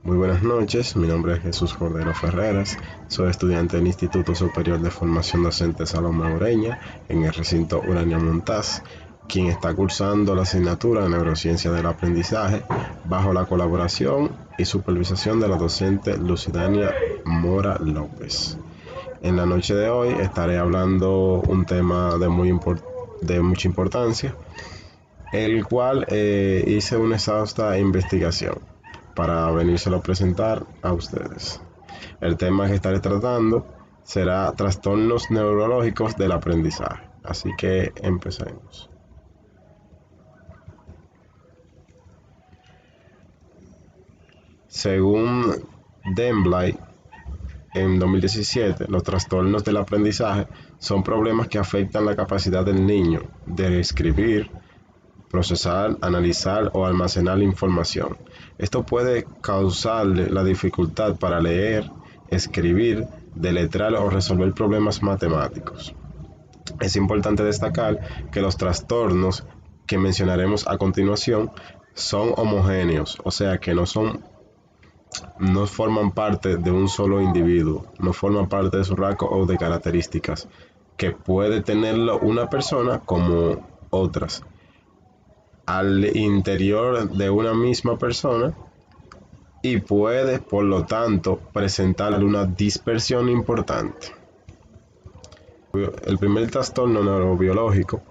Muy buenas noches, mi nombre es Jesús Cordero Ferreras, soy estudiante del Instituto Superior de Formación Docente Salomé Ureña en el recinto Urania Montaz, quien está cursando la asignatura de Neurociencia del Aprendizaje bajo la colaboración y supervisación de la docente Lucidania Mora López. En la noche de hoy estaré hablando un tema de mucha importancia, el cual hice una exhausta investigación para venírselo a presentar a ustedes. El tema que estaré tratando será trastornos neurológicos del aprendizaje. Así que empecemos. Según Denblay, en 2017, los trastornos del aprendizaje son problemas que afectan la capacidad del niño de escribir, procesar, analizar o almacenar información. Esto puede causarle la dificultad para leer, escribir, deletrear o resolver problemas matemáticos. Es importante destacar que los trastornos que mencionaremos a continuación son homogéneos, o sea que no forman parte de un solo individuo, no forman parte de su rasgo o de características que puede tenerlo una persona como otras al interior de una misma persona y puede, por lo tanto, presentar una dispersión importante. El primer trastorno neurobiológico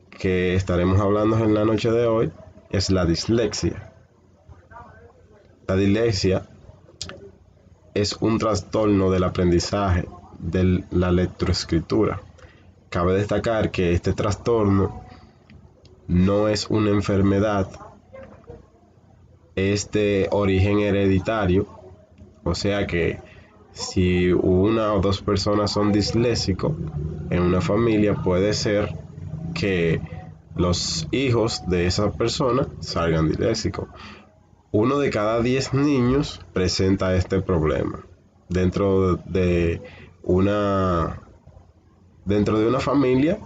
que estaremos hablando en la noche de hoy es la dislexia. La dislexia es un trastorno del aprendizaje de la lectoescritura. Cabe destacar que este trastorno no es una enfermedad, es de origen hereditario, o sea que si una o dos personas son disléxicos en una familia, puede ser que los hijos de esa persona salgan disléxicos. Uno de cada 10 niños presenta este problema una dentro de una familia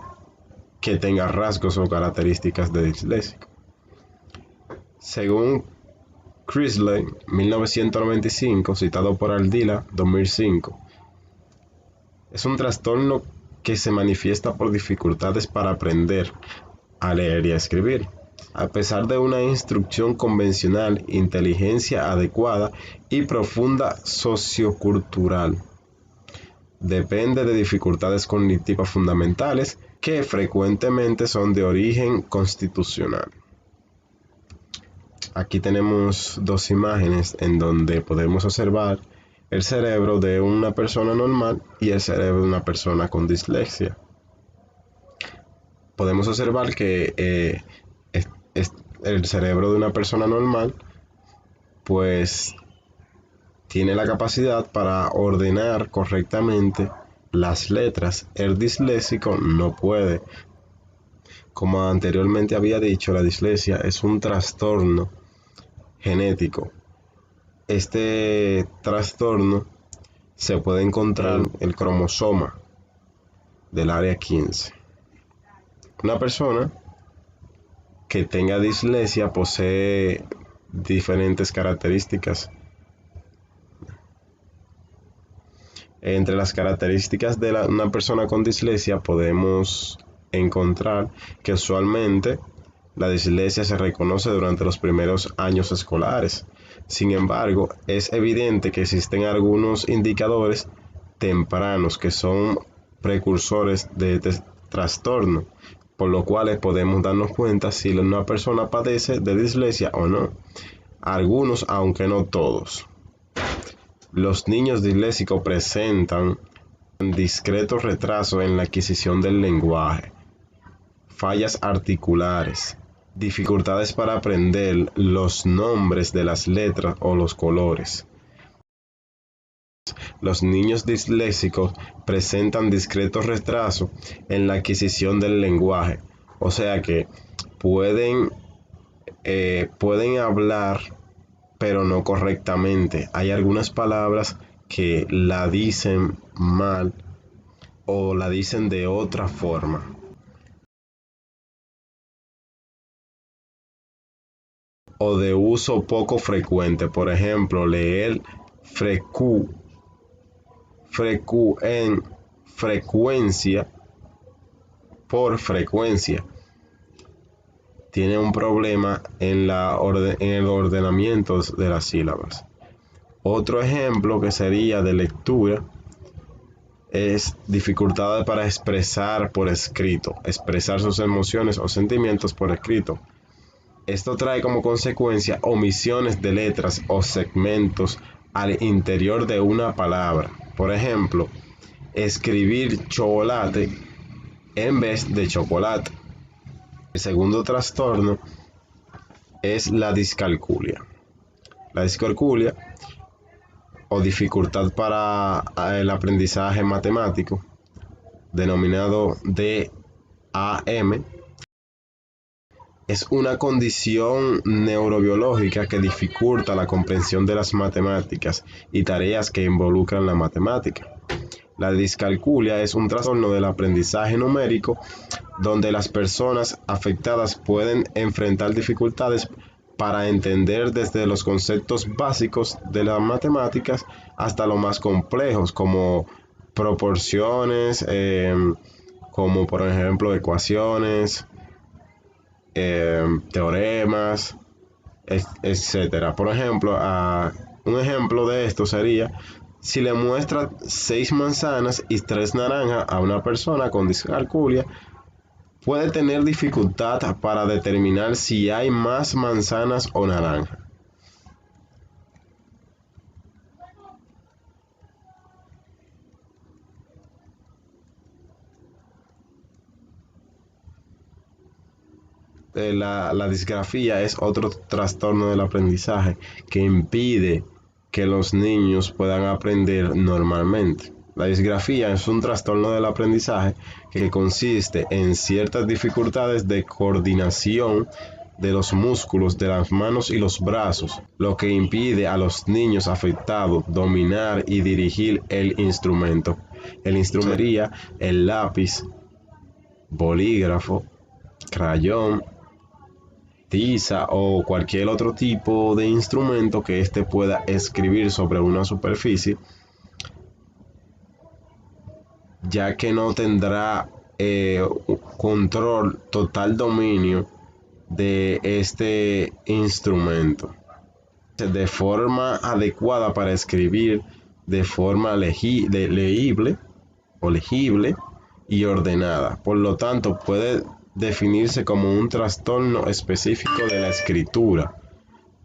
que tenga rasgos o características de disléxico. Según Chrisley, 1995, citado por Ardila, 2005, es un trastorno que se manifiesta por dificultades para aprender a leer y a escribir. A pesar de una instrucción convencional, inteligencia adecuada y profunda sociocultural, depende de dificultades cognitivas fundamentales que frecuentemente son de origen constitucional. Aquí tenemos dos imágenes en donde podemos observar el cerebro de una persona normal y el cerebro de una persona con dislexia. Podemos observar que el cerebro de una persona normal pues tiene la capacidad para ordenar correctamente las letras. El disléxico no puede. Como anteriormente había dicho, la dislexia es un trastorno genético. Este trastorno se puede encontrar en el cromosoma del área 15. Una persona que tenga dislexia posee diferentes características. Entre las características de una persona con dislexia podemos encontrar que usualmente la dislexia se reconoce durante los primeros años escolares. Sin embargo, es evidente que existen algunos indicadores tempranos que son precursores de este trastorno, por lo cual podemos darnos cuenta si una persona padece de dislexia o no. Algunos, aunque no todos. Los niños disléxicos presentan discretos retrasos en la adquisición del lenguaje, fallas articulares, dificultades para aprender los nombres de las letras o los colores. Los niños disléxicos presentan discretos retrasos en la adquisición del lenguaje, o sea que pueden hablar pero no correctamente. Hay algunas palabras que la dicen mal o la dicen de otra forma. o de uso poco frecuente. Por ejemplo, leer en frecuencia por frecuencia. Tiene un problema en el ordenamiento de las sílabas. Otro ejemplo que sería de lectura es dificultades para expresar por escrito, expresar sus emociones o sentimientos por escrito. Esto trae como consecuencia omisiones de letras o segmentos al interior de una palabra. Por ejemplo, escribir chocolate en vez de chocolate. El segundo trastorno es la discalculia. La discalculia o dificultad para el aprendizaje matemático, denominado DAM, es una condición neurobiológica que dificulta la comprensión de las matemáticas y tareas que involucran la matemática. La discalculia es un trastorno del aprendizaje numérico donde las personas afectadas pueden enfrentar dificultades para entender desde los conceptos básicos de las matemáticas hasta los más complejos como proporciones, como por ejemplo ecuaciones, teoremas, etcétera. Por ejemplo, un ejemplo de esto sería si le muestra 6 manzanas y 3 naranjas a una persona con discalculia, puede tener dificultad para determinar si hay más manzanas o naranjas. La disgrafía es otro trastorno del aprendizaje que impide que los niños puedan aprender normalmente. La disgrafía es un trastorno del aprendizaje que consiste en ciertas dificultades de coordinación de los músculos de las manos y los brazos, lo que impide a los niños afectados dominar y dirigir el instrumento. El instrumento sería el lápiz, bolígrafo, crayón, tiza o cualquier otro tipo de instrumento que éste pueda escribir sobre una superficie, ya que no tendrá control, total dominio de este instrumento de forma adecuada para escribir de forma legible o legible y ordenada. Por lo tanto, puede definirse como un trastorno específico de la escritura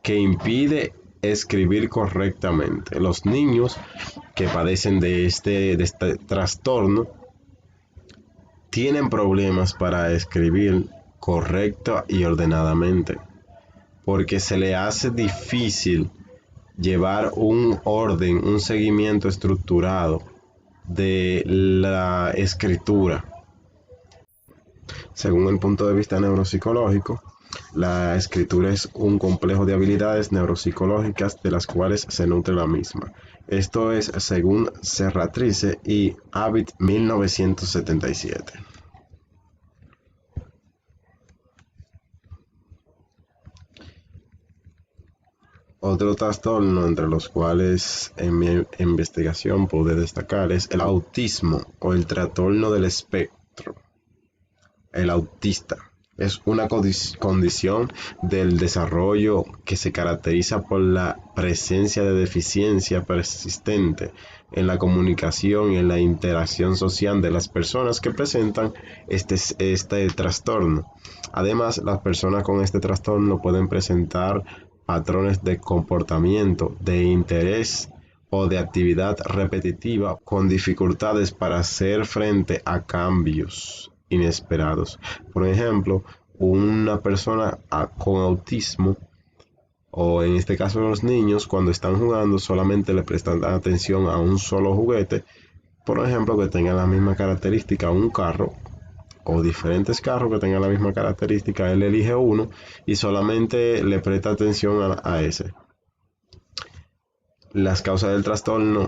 que impide escribir correctamente. Los niños que padecen de este trastorno tienen problemas para escribir correcta y ordenadamente, porque se le hace difícil llevar un orden, un seguimiento estructurado de la escritura. Según el punto de vista neuropsicológico, la escritura es un complejo de habilidades neuropsicológicas de las cuales se nutre la misma. Esto es según Serratrice y Abbott 1977. Otro trastorno entre los cuales en mi investigación pude destacar es el autismo o el trastorno del espectro. El autista es una condición del desarrollo que se caracteriza por la presencia de deficiencia persistente en la comunicación y en la interacción social de las personas que presentan este trastorno. Además, las personas con este trastorno pueden presentar patrones de comportamiento, de interés o de actividad repetitiva con dificultades para hacer frente a cambios inesperados. Por ejemplo, una persona con autismo, o en este caso los niños, cuando están jugando solamente le prestan atención a un solo juguete, por ejemplo que tenga la misma característica un carro o diferentes carros que tengan la misma característica, él elige uno y solamente le presta atención a ese. Las causas del trastorno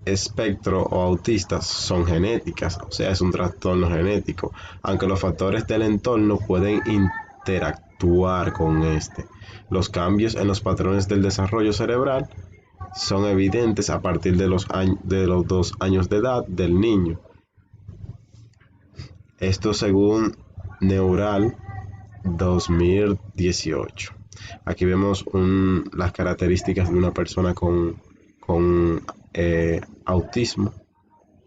espectro o autistas son genéticas, o sea, es un trastorno genético, aunque los factores del entorno pueden interactuar con este. Los cambios en los patrones del desarrollo cerebral son evidentes a partir de los 2 años de edad del niño. Esto según Neural 2018. Aquí vemos las características de una persona con autismo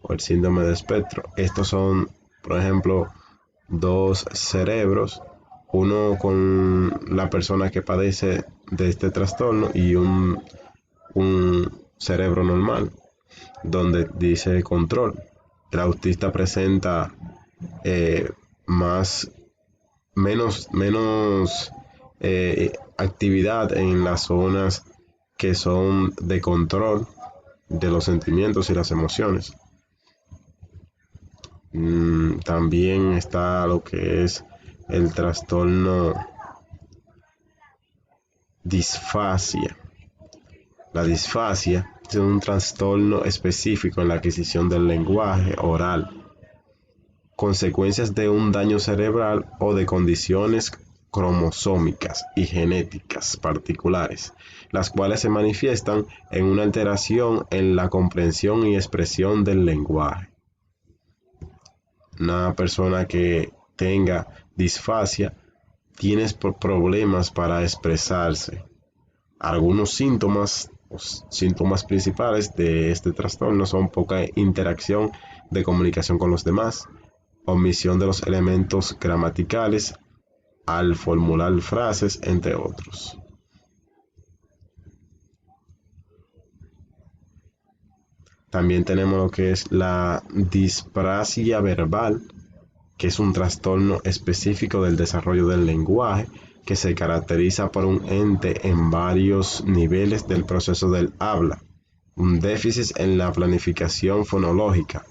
o el síndrome de espectro. Estos son, por ejemplo, dos cerebros, uno con la persona que padece de este trastorno y un cerebro normal, donde dice control. El autista presenta más menos actividad en las zonas que son de control de los sentimientos y las emociones. También está lo que es el trastorno disfasia. La disfasia es un trastorno específico en la adquisición del lenguaje oral, consecuencias de un daño cerebral o de condiciones cromosómicas y genéticas particulares, las cuales se manifiestan en una alteración en la comprensión y expresión del lenguaje. Una persona que tenga disfasia tiene problemas para expresarse. Algunos síntomas principales de este trastorno son poca interacción de comunicación con los demás, omisión de los elementos gramaticales al formular frases, entre otros. También tenemos lo que es la disprasia verbal, que es un trastorno específico del desarrollo del lenguaje que se caracteriza por un ente en varios niveles del proceso del habla, un déficit en la planificación fonológica,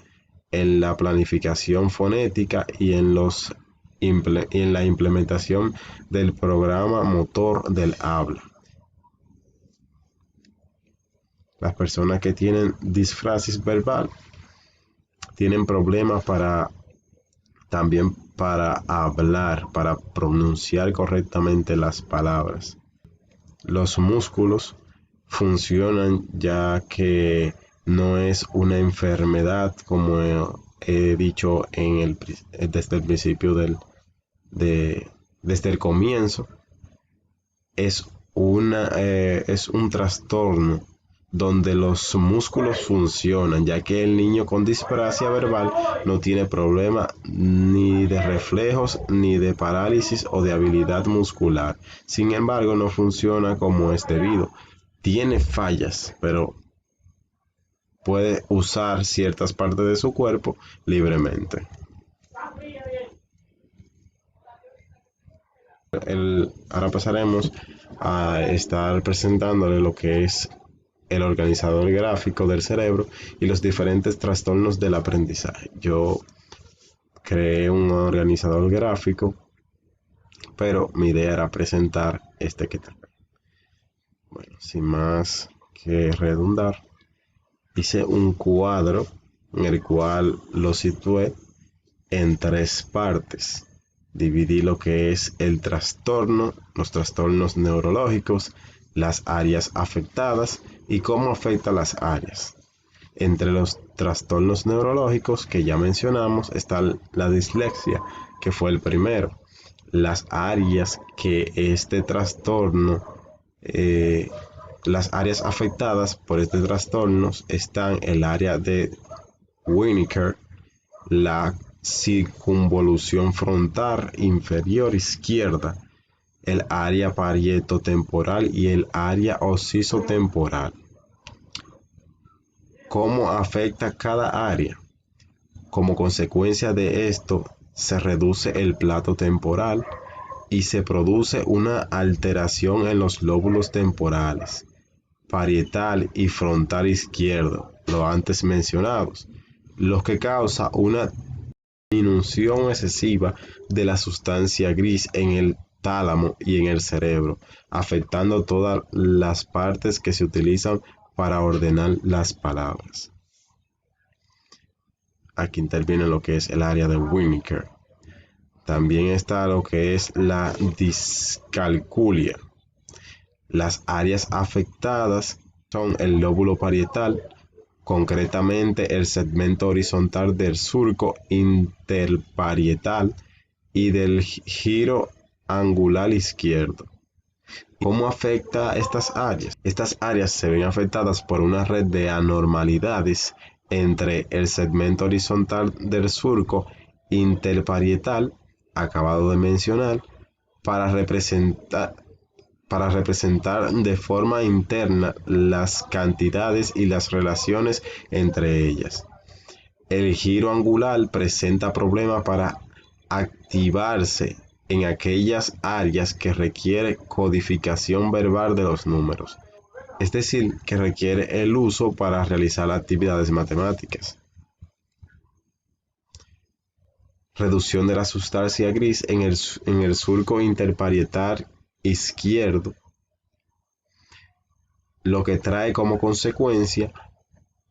en la planificación fonética y en la implementación del programa motor del habla. Las personas que tienen disfrasis verbal tienen problemas también para hablar, para pronunciar correctamente las palabras. Los músculos funcionan ya que no es una enfermedad, como he dicho desde el principio desde el comienzo. Es un trastorno donde los músculos funcionan, ya que el niño con disprasia verbal no tiene problema ni de reflejos, ni de parálisis o de habilidad muscular. Sin embargo, no funciona como es debido. Tiene fallas, pero puede usar ciertas partes de su cuerpo libremente. Ahora pasaremos a estar presentándole lo que es el organizador gráfico del cerebro y los diferentes trastornos del aprendizaje. Yo creé un organizador gráfico, pero mi idea era presentar este que trae. Bueno, sin más que redundar, hice un cuadro en el cual lo situé en 3 partes. Dividí lo que es el trastorno, los trastornos neurológicos, las áreas afectadas y cómo afecta las áreas. Entre los trastornos neurológicos que ya mencionamos está la dislexia, que fue el primero. Las áreas que este trastorno, las áreas afectadas por este trastorno están el área de Wernicke, la circunvolución frontal inferior izquierda, el área parietotemporal y el área occisotemporal. ¿Cómo afecta cada área? Como consecuencia de esto, se reduce el plato temporal y se produce una alteración en los lóbulos temporales, parietal y frontal izquierdo, los antes mencionados, lo que causa una disminución excesiva de la sustancia gris en el tálamo y en el cerebro, afectando todas las partes que se utilizan para ordenar las palabras. Aquí interviene lo que es el área de Wernicke. También está lo que es la discalculia. Las áreas afectadas son el lóbulo parietal, concretamente el segmento horizontal del surco interparietal y del giro angular izquierdo. ¿Cómo afecta a estas áreas? Estas áreas se ven afectadas por una red de anormalidades entre el segmento horizontal del surco interparietal, acabado de mencionar, para representar de forma interna las cantidades y las relaciones entre ellas. El giro angular presenta problemas para activarse en aquellas áreas que requiere codificación verbal de los números, es decir, que requiere el uso para realizar actividades matemáticas. Reducción de la sustancia gris en el surco interparietal izquierdo, lo que trae como consecuencia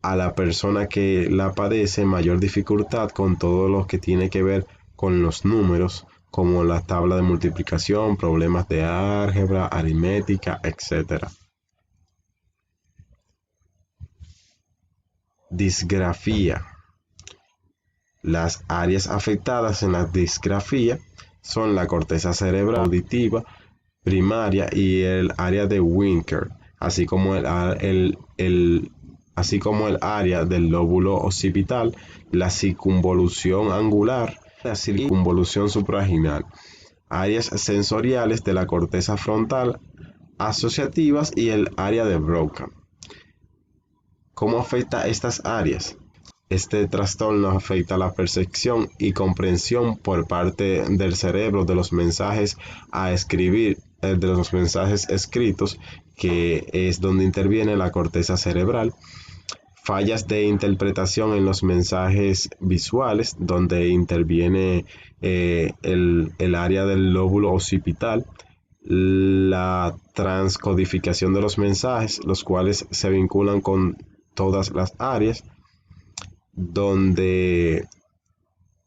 a la persona que la padece mayor dificultad con todo lo que tiene que ver con los números, como la tabla de multiplicación, problemas de álgebra, aritmética, etc. Disgrafía. Las áreas afectadas en la disgrafía son la corteza cerebral auditiva primaria y el área de Winker, así como el área del lóbulo occipital, la circunvolución angular, la circunvolución supraginal, áreas sensoriales de la corteza frontal asociativas y el área de Broca. ¿Cómo afecta estas áreas? Este trastorno afecta la percepción y comprensión por parte del cerebro de los mensajes a escribir, de los mensajes escritos, que es donde interviene la corteza cerebral. Fallas de interpretación en los mensajes visuales, donde interviene el área del lóbulo occipital. La transcodificación de los mensajes, los cuales se vinculan con todas las áreas, donde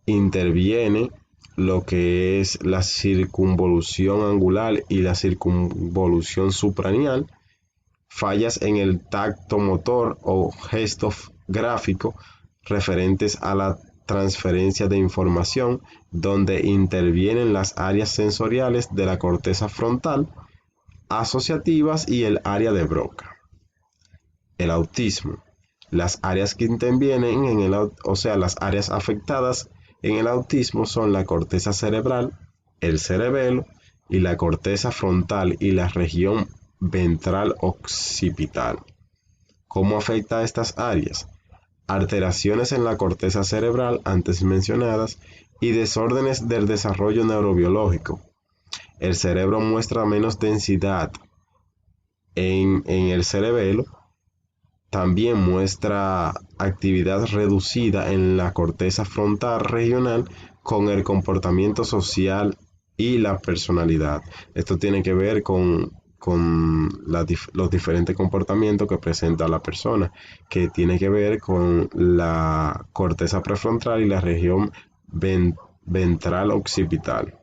interviene lo que es la circunvolución angular y la circunvolución supraneal. Fallas en el tacto motor o gesto gráfico referentes a la transferencia de información, donde intervienen las áreas sensoriales de la corteza frontal asociativas y el área de Broca. El autismo. Las áreas que intervienen las áreas afectadas en el autismo son la corteza cerebral, el cerebelo y la corteza frontal y la región ventral occipital. ¿Cómo afecta a estas áreas? Alteraciones en la corteza cerebral antes mencionadas y desórdenes del desarrollo neurobiológico. El cerebro muestra menos densidad en el cerebelo. También muestra actividad reducida en la corteza frontal regional con el comportamiento social y la personalidad. Esto tiene que ver con los diferentes comportamientos que presenta la persona, que tiene que ver con la corteza prefrontal y la región ventral occipital.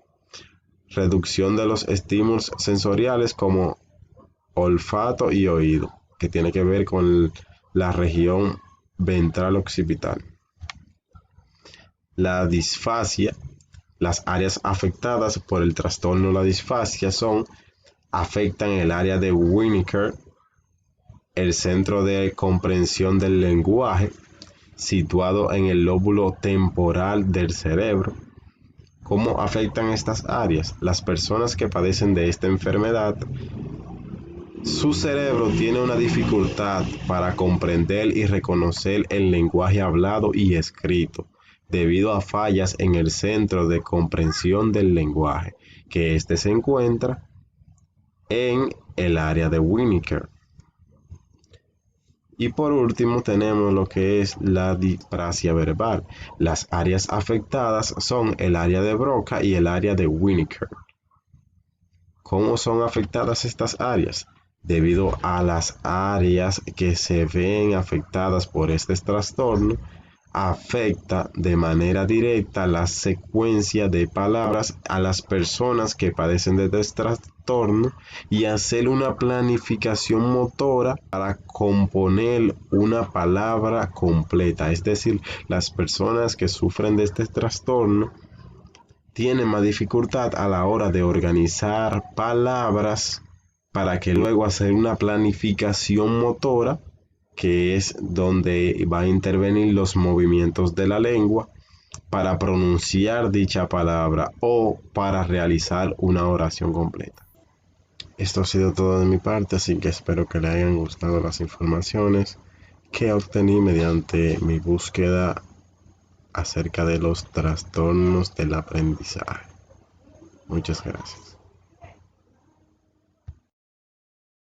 Reducción de los estímulos sensoriales como olfato y oído, que tiene que ver con la región ventral occipital. La disfasia. Las áreas afectadas por el trastorno de la disfasia afectan el área de Winnicke, el centro de comprensión del lenguaje, situado en el lóbulo temporal del cerebro. ¿Cómo afectan estas áreas? Las personas que padecen de esta enfermedad, su cerebro tiene una dificultad para comprender y reconocer el lenguaje hablado y escrito, debido a fallas en el centro de comprensión del lenguaje, que se encuentra en el área de Winnicke. Y por último tenemos lo que es la disprasia verbal. Las áreas afectadas son el área de Broca y el área de Winnicke. ¿Cómo son afectadas estas áreas? Debido a las áreas que se ven afectadas por este trastorno, afecta de manera directa la secuencia de palabras a las personas que padecen de este trastorno y hacer una planificación motora para componer una palabra completa. Es decir, las personas que sufren de este trastorno tienen más dificultad a la hora de organizar palabras para que luego hacer una planificación motora, que es donde va a intervenir los movimientos de la lengua para pronunciar dicha palabra o para realizar una oración completa. Esto ha sido todo de mi parte, así que espero que le hayan gustado las informaciones que obtení mediante mi búsqueda acerca de los trastornos del aprendizaje. Muchas gracias.